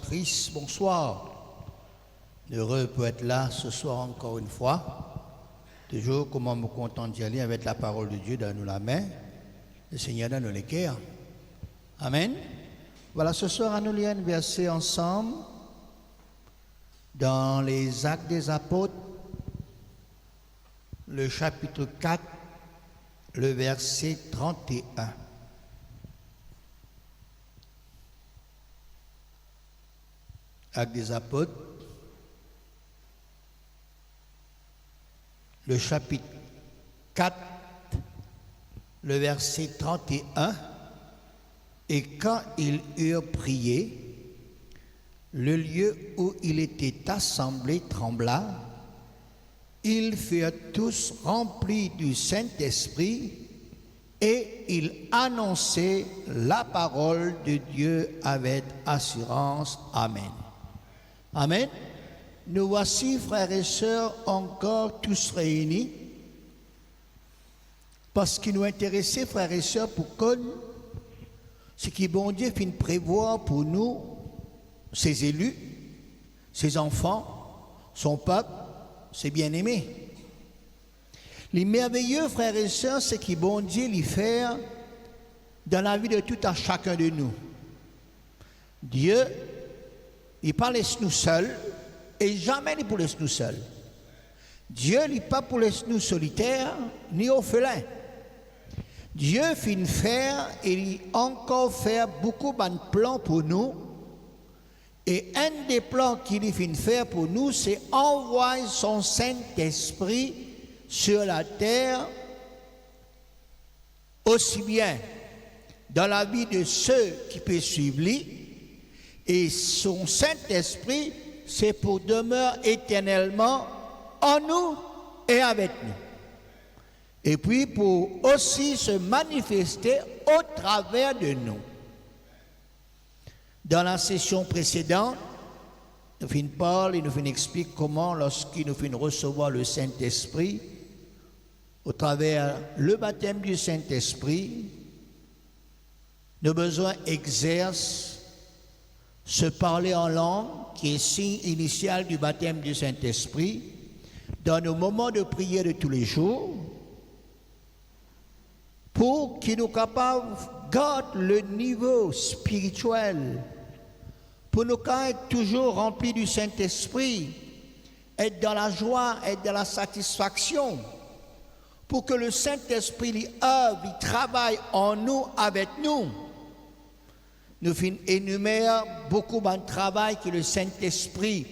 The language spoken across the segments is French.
Patrice, bonsoir. Heureux pour être là ce soir encore une fois. Toujours comment me content d'y aller avec la parole de Dieu dans nous la main. Le Seigneur dans nous les cœurs. Amen. Voilà, ce soir, nous lisons un verset ensemble dans les Actes des Apôtres, le chapitre 4, le verset 31. Actes des Apôtres, le chapitre 4, le verset 31. Et quand ils eurent prié, le lieu où il était assemblé trembla. Ils furent tous remplis du Saint-Esprit et ils annonçaient la parole de Dieu avec assurance. Amen. Amen. Nous voici, frères et sœurs, encore tous réunis parce qu'il nous intéressait, frères et sœurs, pour connaître ce qui bon Dieu finit prévoir pour nous, ses élus, ses enfants, son peuple, ses bien-aimés. Les merveilleux, frères et sœurs, ce qui bon Dieu lui fait dans la vie de tout à chacun de nous. Dieu, il ne pas laisse nous seuls et jamais il ne laisse nous seuls. Dieu, il n'est pas pour laisser nous solitaires ni orphelins. Dieu finit faire et il encore faire beaucoup de plans pour nous. Et un des plans qu'il finit faire pour nous, c'est envoyer son Saint-Esprit sur la terre, aussi bien dans la vie de ceux qui peuvent suivre lui. Et son Saint-Esprit, c'est pour demeurer éternellement en nous et avec nous. Et puis pour aussi se manifester au travers de nous. Dans la session précédente, nous finissons parle et nous finissons expliquer comment, lorsqu'il nous finissons recevoir le Saint-Esprit, au travers le baptême du Saint-Esprit, nos besoins exercent se parler en langue, qui est signe initial du baptême du Saint-Esprit, dans nos moments de prière de tous les jours, pour qu'il nous capable de garder le niveau spirituel, pour nous être toujours remplis du Saint-Esprit, être dans la joie, être dans la satisfaction, pour que le Saint-Esprit lui œuvre, il travaille en nous, avec nous. Nous énumérons beaucoup de travail que le Saint-Esprit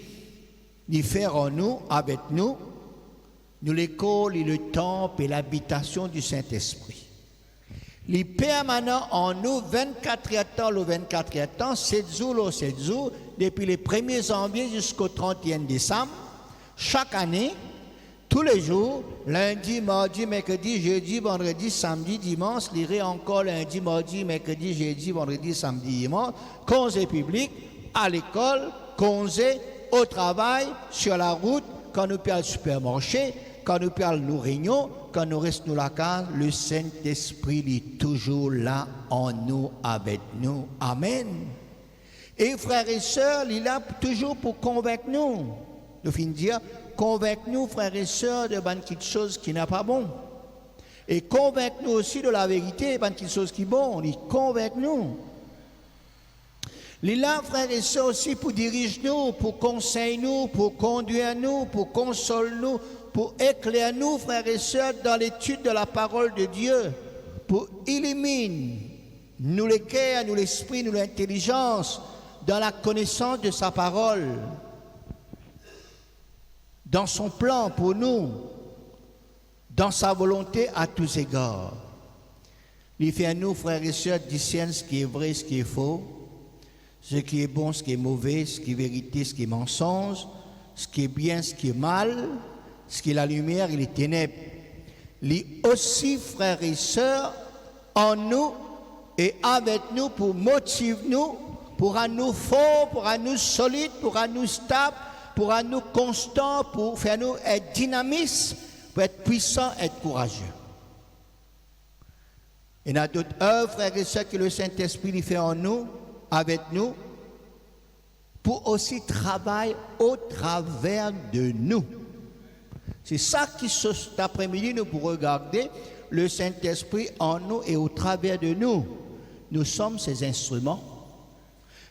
lui fait en nous, avec nous. Nous l'école et le temple et l'habitation du Saint-Esprit. Il est permanent en nous 24 heures le 24 heures, 7 jours le 7 jours, depuis le 1er janvier jusqu'au 31 décembre, chaque année, tous les jours, lundi, mardi, mercredi, jeudi, vendredi, samedi, dimanche, l'irai encore lundi, mardi, mercredi, jeudi, vendredi, samedi, dimanche, congé public, à l'école, congé, au travail, sur la route, quand nous payons le supermarché, quand nous payons nos réunions, quand nous restons la case, le Saint-Esprit est toujours là en nous, avec nous. Amen. Et frères et sœurs, il est là toujours pour convaincre nous. Nous finissons de dire, convaincre-nous, frères et sœurs, de quelque chose qui n'est pas bon. Et convaincre-nous aussi de la vérité, de quelque chose qui est bon. Il convaincre-nous. Il est là, frères et sœurs, aussi pour diriger nous, pour conseiller nous, pour conduire nous, pour consoler nous, pour éclairer nous, frères et sœurs, dans l'étude de la parole de Dieu, pour illuminer nous les cœurs, nous l'esprit, nous l'intelligence, dans la connaissance de sa parole, dans son plan pour nous, dans sa volonté à tous égards. Il fait à nous, frères et sœurs, discerner ce qui est vrai, ce qui est faux, ce qui est bon, ce qui est mauvais, ce qui est vérité, ce qui est mensonge, ce qui est bien, ce qui est mal, ce qui est la lumière et les ténèbres. Il aussi, frères et sœurs, en nous et avec nous pour motiver nous, pour à nous forts, pour à nous solides, pour à nous stables, pour à nous constants, pour faire nous être dynamistes, pour être puissants, être courageux. Il y a d'autres œuvres, frères et sœurs, que le Saint-Esprit fait en nous, avec nous, pour aussi travailler au travers de nous. C'est ça qui, cet après-midi, nous pourrons regarder le Saint-Esprit en nous et au travers de nous. Nous sommes ses instruments.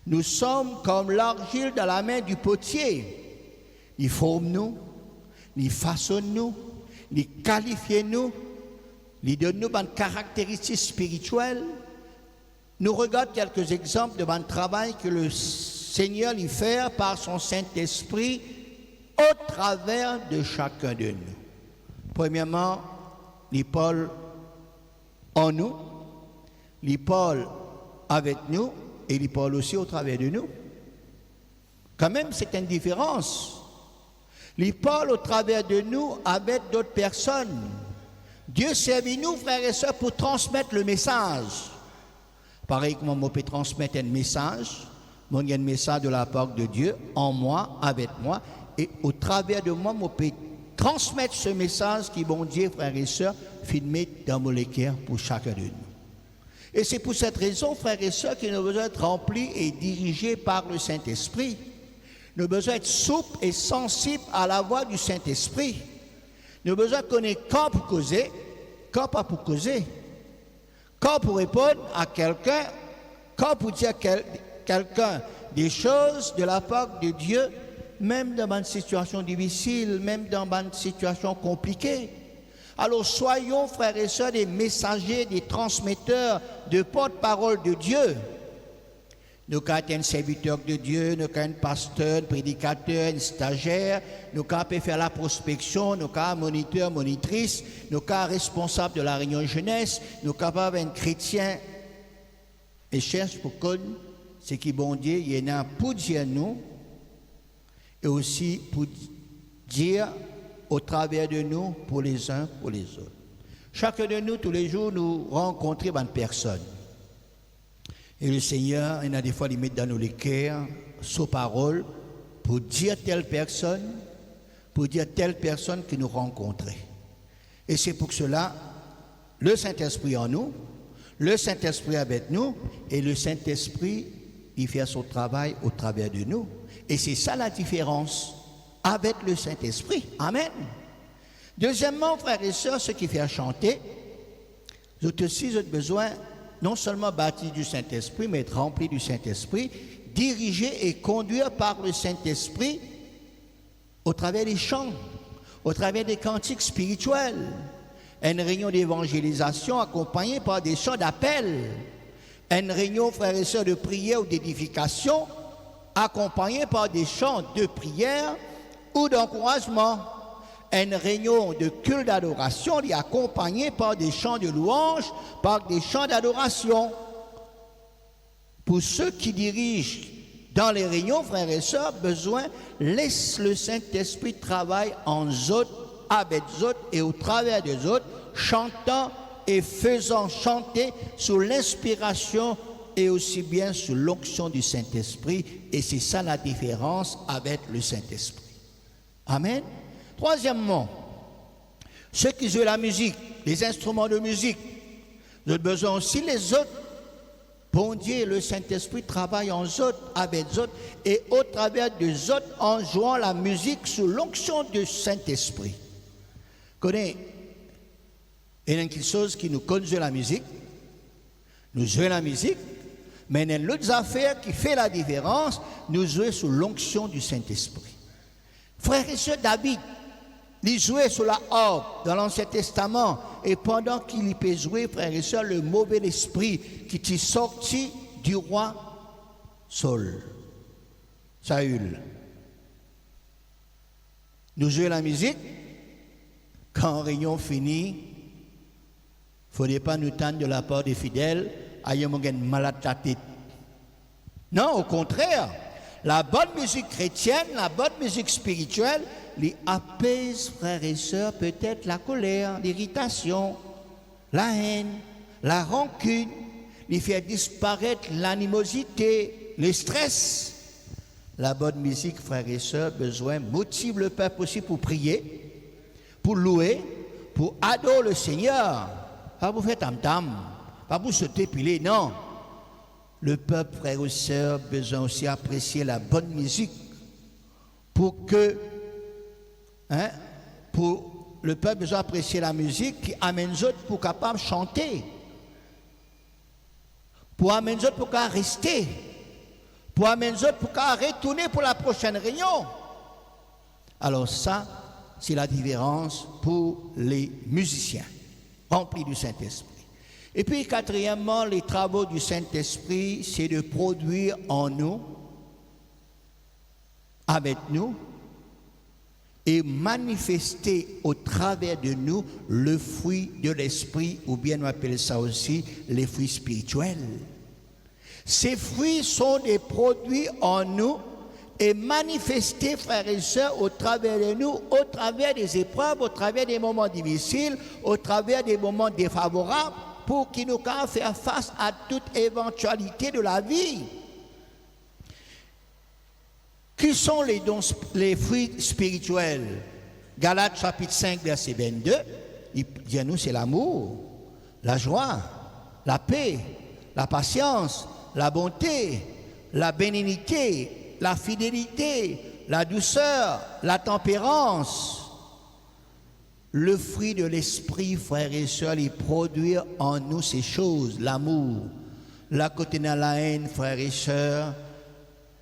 Nous sommes comme l'argile dans la main du potier. Il forme-nous, il façonne-nous, il qualifie-nous, il donne-nous des caractéristiques spirituelles. Nous regardons quelques exemples de bon travail que le Seigneur y fait par son Saint-Esprit au travers de chacun de nous. Premièrement, les Paul en nous, les Paul avec nous et les Paul aussi au travers de nous. Quand même, c'est une différence. Les Paul au travers de nous avec d'autres personnes. Dieu servit nous, frères et sœurs, pour transmettre le message. Pareil comme on peut transmettre un message, il y a un message de la part de Dieu en moi, avec moi, et au travers de moi, on peut transmettre ce message qui, bon Dieu, frères et sœurs, filmé dans mon cœur pour chacun de nous. Et c'est pour cette raison, frères et sœurs, que nous avons besoin d'être remplis et dirigés par le Saint-Esprit. Nous avons besoin d'être souples et sensibles à la voix du Saint-Esprit. Nous avons besoin de connaître quand pour causer, quand pas pour causer. Quand pour répondre à quelqu'un, quand pour dire à quelqu'un des choses de la part de Dieu, même dans une situation difficile, même dans une situation compliquée. Alors soyons, frères et sœurs, des messagers, des transmetteurs de porte-parole de Dieu. Nous avons un serviteur de Dieu, nous avons un pasteur, un prédicateur, un stagiaire, nous avons faire la prospection, nous avons un moniteur, monitrice, nous avons un responsable de la réunion jeunesse, nous sommes capables un chrétien et cherche pour connaître ce qui bon Dieu, il y en a pour dire nous et aussi pour dire au travers de nous, pour les uns, pour les autres. Chacun de nous, tous les jours, nous rencontrons une personne. Et le Seigneur, il a des fois, il met dans nos cœurs, sa parole, pour dire telle personne que nous rencontrons. Et c'est pour cela, le Saint-Esprit en nous, le Saint-Esprit avec nous, et le Saint-Esprit, il fait son travail au travers de nous. Et c'est ça la différence avec le Saint-Esprit. Amen. Deuxièmement, frères et sœurs, ce qui fait chanter, vous aussi, vous avez besoin non seulement baptisé du Saint-Esprit, mais être rempli du Saint-Esprit, dirigé et conduit par le Saint-Esprit au travers des chants, au travers des cantiques spirituels. Une réunion d'évangélisation accompagnée par des chants d'appel. Une réunion, frères et sœurs, de prière ou d'édification accompagnée par des chants de prière ou d'encouragement. Une réunion de culte d'adoration est accompagnée par des chants de louange, par des chants d'adoration. Pour ceux qui dirigent dans les réunions, frères et sœurs, besoin, laisse le Saint-Esprit travailler en autres, avec autres et au travers des autres, chantant et faisant chanter sous l'inspiration et aussi bien sous l'onction du Saint-Esprit. Et c'est ça la différence avec le Saint-Esprit. Amen. Troisièmement, ceux qui jouent la musique, les instruments de musique, nous avons besoin aussi les autres. Bon Dieu, le Saint-Esprit travaille en autres, avec autres, et au travers des autres en jouant la musique sous l'onction du Saint-Esprit. Connais, il y a quelque chose qui nous connaît jouer la musique, nous jouons la musique, mais il y a l'autre affaire qui fait la différence, nous jouons sous l'onction du Saint-Esprit. Frères et sœurs, David, il jouait sur la harpe dans l'Ancien Testament, et pendant qu'il y peut jouer, frères et sœurs, le mauvais esprit qui est sorti du roi Saül. Nous jouons la musique, quand réunion finie, il ne faudrait pas nous tendre de la part des fidèles, ayant malade la tête. Non, au contraire, la bonne musique chrétienne, la bonne musique spirituelle, les apaise, frères et sœurs, peut-être la colère, l'irritation, la haine, la rancune, les faire disparaître l'animosité, le stress. La bonne musique, frères et sœurs, besoin, motive le peuple aussi pour prier, pour louer, pour adorer le Seigneur. Pas pour faire tam-tam, pas pour se tépiler, non. le peuple, frères et sœurs, a besoin aussi d'apprécier la bonne musique pour que, pour le peuple a besoin d'apprécier la musique qui amène les autres pour capable chanter, pour amener les autres pour qu'à rester, pour amener les autres pour qu'à retourner pour la prochaine réunion. Alors ça, c'est la différence pour les musiciens remplis du Saint-Esprit. Et puis, quatrièmement, les travaux du Saint-Esprit, c'est de produire en nous, avec nous, et manifester au travers de nous le fruit de l'Esprit, ou bien on appelle ça aussi les fruits spirituels. Ces fruits sont des produits en nous et manifestés, frères et sœurs, au travers de nous, au travers des épreuves, au travers des moments difficiles, au travers des moments défavorables, pour qu'ils nous puissent faire face à toute éventualité de la vie. Qui sont les fruits spirituels? Galates chapitre 5, verset 22, il dit à nous, c'est l'amour, la joie, la paix, la patience, la bonté, la bénignité, la fidélité, la douceur, la tempérance. Le fruit de l'esprit, frères et sœurs, il produit en nous ces choses, l'amour. La côté de la haine, frères et sœurs,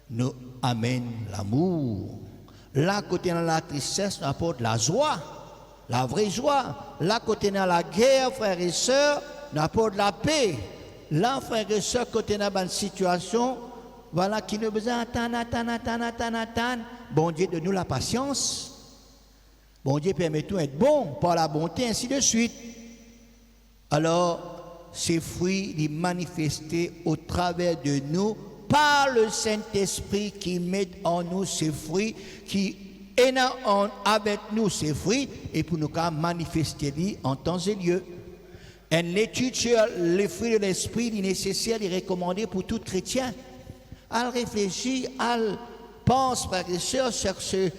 nous amène l'amour. Là, côté de la tristesse, nous apporte la joie, la vraie joie. Là, côté de la guerre, frères et sœurs, nous apporte la paix. Là, frères et sœurs, côté de la situation, voilà, qui nous besoin d'attendre. Bon Dieu, donne-nous la patience. Bon Dieu, permet-nous d'être bon par la bonté, ainsi de suite. Alors, ces fruits, ils manifestés au travers de nous, par le Saint-Esprit qui met en nous ces fruits, qui est avec nous ces fruits, et pour nous manifester en temps et lieu. Une étude sur les fruits de l'Esprit est nécessaire et recommandée pour tout chrétien. Elle réfléchit, elle pense, frères et sœurs, sur ce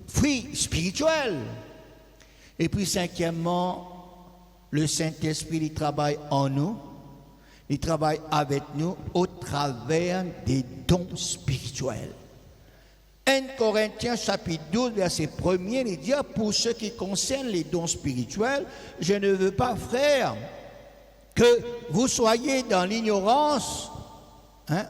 fruit spirituel. Et puis, cinquièmement, le Saint-Esprit il travaille en nous. Il travaille avec nous au travers des dons spirituels. 1 Corinthiens chapitre 12, verset 1er, il dit, pour ce qui concerne les dons spirituels, je ne veux pas, frères, que vous soyez dans l'ignorance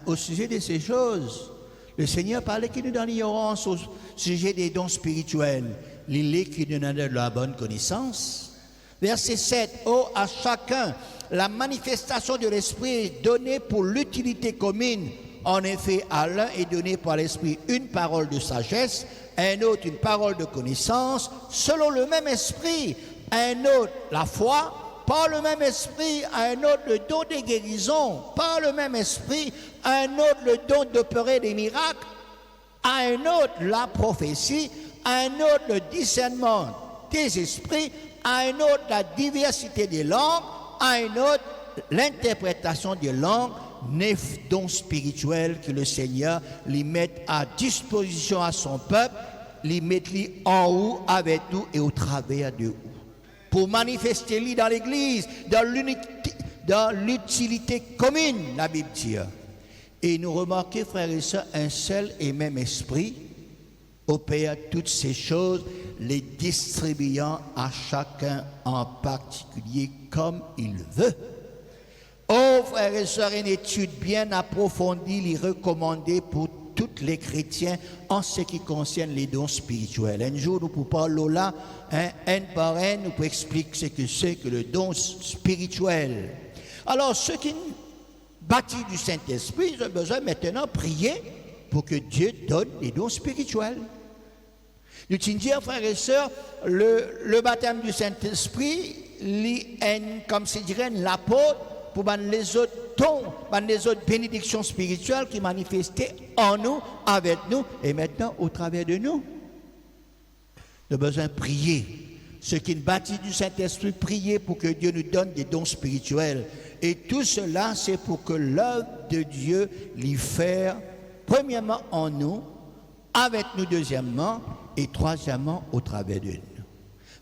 au sujet de ces choses. Le Seigneur parlait qu'il est dans l'ignorance au sujet des dons spirituels. Il est qui nous donne de la bonne connaissance. Verset 7, à chacun, la manifestation de l'Esprit est donnée pour l'utilité commune. En effet, à l'un est donné par l'Esprit une parole de sagesse, à un autre une parole de connaissance, selon le même Esprit, à un autre la foi, par le même Esprit, à un autre le don des guérisons, par le même Esprit, à un autre le don d'opérer des miracles, à un autre la prophétie, à un autre le discernement des esprits, à un autre la diversité des langues, à un autre l'interprétation des langues. 9 dons spirituels que le Seigneur lui met à disposition à son peuple, lui met en haut avec nous et au travers de nous. Pour manifester lui dans l'Église, dans l'utilité commune, la Bible dit. Et nous remarquons, frères et sœurs, un seul et même esprit opère toutes ces choses, les distribuant à chacun en particulier comme il veut. Oh, frères et sœurs, une étude bien approfondie est recommandée pour tous les chrétiens en ce qui concerne les dons spirituels. Un jour, nous pouvons parler là, un par un, nous pouvons expliquer ce que c'est que le don spirituel. Alors, ceux qui bâtissent du Saint-Esprit, ils ont besoin maintenant de prier pour que Dieu donne les dons spirituels. Nous disons, frères et sœurs, le baptême du Saint-Esprit, comme se dirait l'apôtre, pour les autres dons, les autres bénédictions spirituelles qui manifestaient en nous, avec nous, et maintenant au travers de nous. Nous avons besoin de prier. Ceux qui bâtissent du Saint-Esprit, prier pour que Dieu nous donne des dons spirituels. Et tout cela, c'est pour que l'œuvre de Dieu l'y faire, premièrement en nous, avec nous deuxièmement, et troisièmement au travers de nous.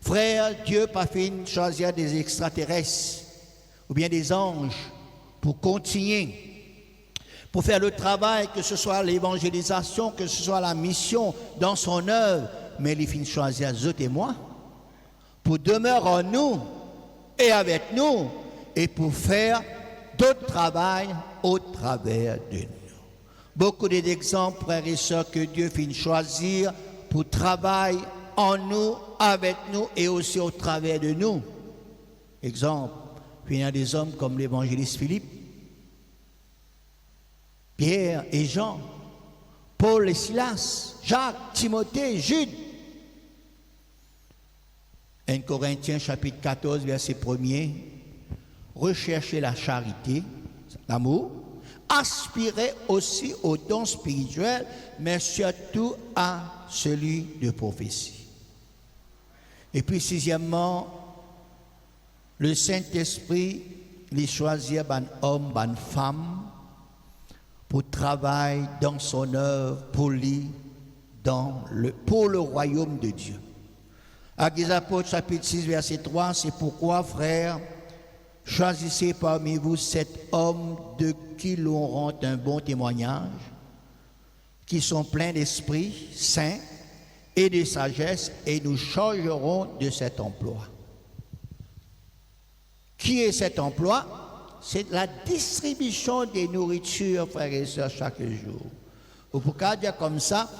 Frère, Dieu n'a pas fait choisir des extraterrestres ou bien des anges pour continuer pour faire le travail, que ce soit l'évangélisation, que ce soit la mission dans son œuvre, mais il finit choisir eux et moi pour demeurer en nous et avec nous et pour faire d'autres travail au travers de nous. Beaucoup d'exemples, frères et sœurs, que Dieu finit choisir pour travailler en nous, avec nous et aussi au travers de nous. Exemple, il y a des hommes comme l'évangéliste Philippe, Pierre et Jean, Paul et Silas, Jacques, Timothée, Jude. 1 Corinthiens chapitre 14, verset 1er, recherchez la charité, l'amour, aspirez aussi aux dons spirituels, mais surtout à celui de prophétie. Et puis sixièmement, le Saint-Esprit les choisit ban homme, ban femme, pour travailler dans son œuvre, pour lui, pour le royaume de Dieu. Actes des Apôtres, chapitre 6, verset 3, c'est pourquoi, frères, choisissez parmi vous 7 hommes de qui l'on rend un bon témoignage, qui sont pleins d'esprit saint et de sagesse, et nous chargerons de cet emploi. Qui est cet emploi? C'est la distribution des nourritures, frères et sœurs, chaque jour. Ou pour qu'à dire comme ça,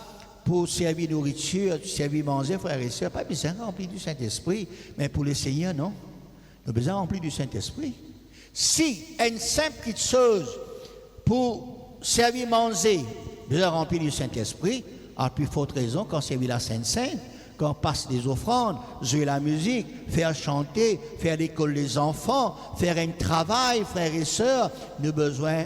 pour servir nourriture, servir manger, frères et sœurs, pas besoin de remplir du Saint-Esprit, mais pour le Seigneur, non. Nous avons besoin de remplir du Saint-Esprit. Si une simple petite chose pour servir manger, besoin de remplir du Saint-Esprit, à plus forte raison quand servir la Sainte-Sainte, quand on passe des offrandes, jouer la musique, faire chanter, faire l'école des enfants, faire un travail, frères et sœurs, nous avons besoin,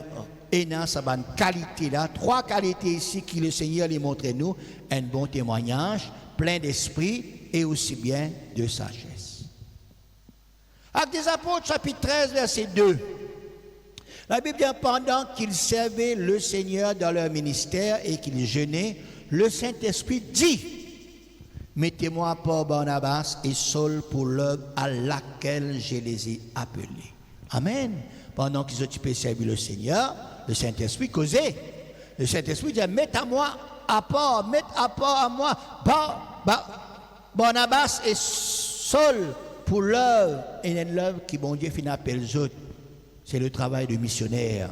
et dans sa bonne qualité là, 3 qualités ici que le Seigneur les montre nous, un bon témoignage, plein d'esprit et aussi bien de sagesse. Actes des Apôtres, chapitre 13, verset 2. La Bible dit, pendant qu'ils servaient le Seigneur dans leur ministère et qu'ils jeûnaient, le Saint-Esprit dit, mettez-moi à part Barnabas et Saul pour l'œuvre à laquelle je les ai appelés. Amen. Pendant qu'ils occupaient servir le Seigneur, le Saint-Esprit causait. Le Saint-Esprit dit, mettez à part à moi Barnabas et Saul pour l'œuvre. Et l'œuvre qui, bon Dieu, finit appelle les autres. C'est le travail de missionnaire.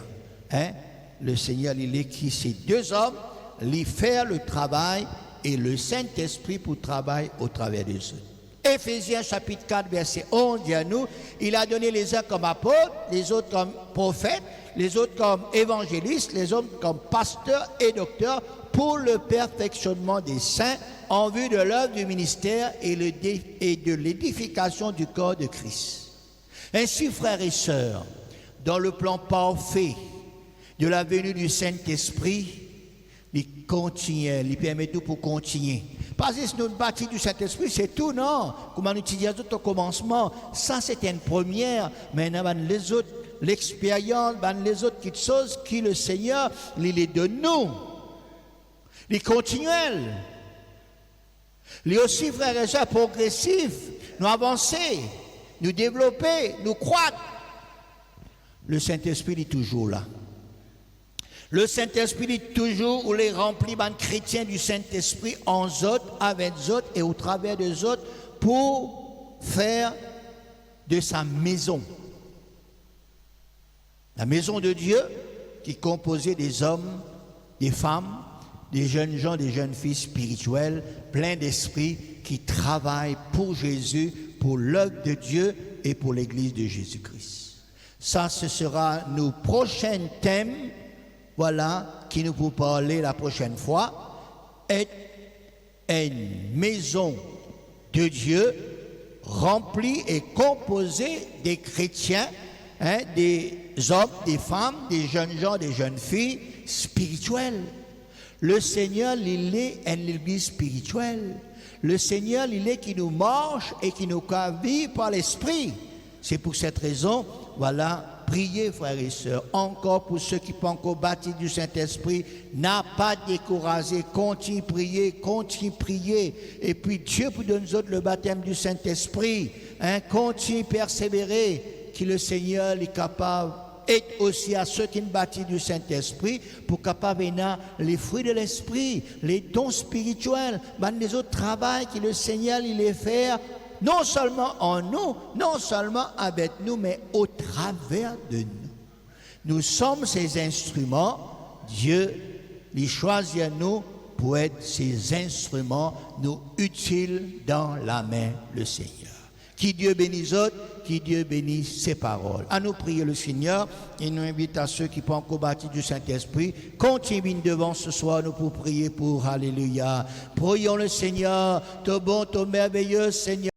Hein? Le Seigneur, il est qui ces 2 hommes, lui faire le travail et le Saint-Esprit pour travailler au travers de eux. Éphésiens chapitre 4, verset 11 dit à nous, il a donné les uns comme apôtres, les autres comme prophètes, les autres comme évangélistes, les autres comme pasteurs et docteurs pour le perfectionnement des saints en vue de l'œuvre du ministère et de l'édification du corps de Christ. Ainsi, frères et sœurs, dans le plan parfait de la venue du Saint-Esprit, il continue, il permet tout pour continuer. Parce que si nous bâtissons du Saint-Esprit, c'est tout, non? Comment nous disons tout au commencement, ça c'était une première, mais les autres, l'expérience, les autres petites choses qui le Seigneur, il est de nous. Il est continuel. Il est aussi, frères et sœurs, progressif. Nous avancer, nous développer, nous croître. Le Saint-Esprit est toujours là. Le Saint-Esprit est toujours où les remplis de chrétiens du Saint-Esprit en autres, avec autres et au travers des autres pour faire de sa maison. La maison de Dieu qui est composée des hommes, des femmes, des jeunes gens, des jeunes filles spirituelles, pleins d'esprit qui travaillent pour Jésus, pour l'œuvre de Dieu et pour l'Église de Jésus-Christ. Ça, ce sera nos prochains thèmes. Voilà, qui nous pour parler la prochaine fois, est une maison de Dieu remplie et composée des chrétiens, des hommes, des femmes, des jeunes gens, des jeunes filles spirituelles. Le Seigneur, il est une église spirituelle. Le Seigneur, il est qui nous marche et qui nous vit par l'Esprit. C'est pour cette raison, voilà, priez, frères et sœurs, encore pour ceux qui ne sont pas encore baptisés du Saint-Esprit, n'a pas découragé, continue prier, et puis Dieu pour donner nous autres le baptême du Saint-Esprit, continue persévérer, que le Seigneur est capable aide aussi à ceux qui ne bâtissent du Saint-Esprit pour capable les fruits de l'Esprit, les dons spirituels, les autres travaux que le Seigneur il les fait, non seulement en nous, non seulement avec nous, mais au travers de nous. Nous sommes ces instruments, Dieu les choisit à nous pour être ces instruments nous utiles dans la main du Seigneur. Qui Dieu bénisse autres, qui Dieu bénisse ses paroles. À nous prier le Seigneur et nous invite à ceux qui pensent combattre du Saint-Esprit, continuent devant ce soir nous pour prier pour Alléluia. Prions le Seigneur, ton bon, ton merveilleux Seigneur.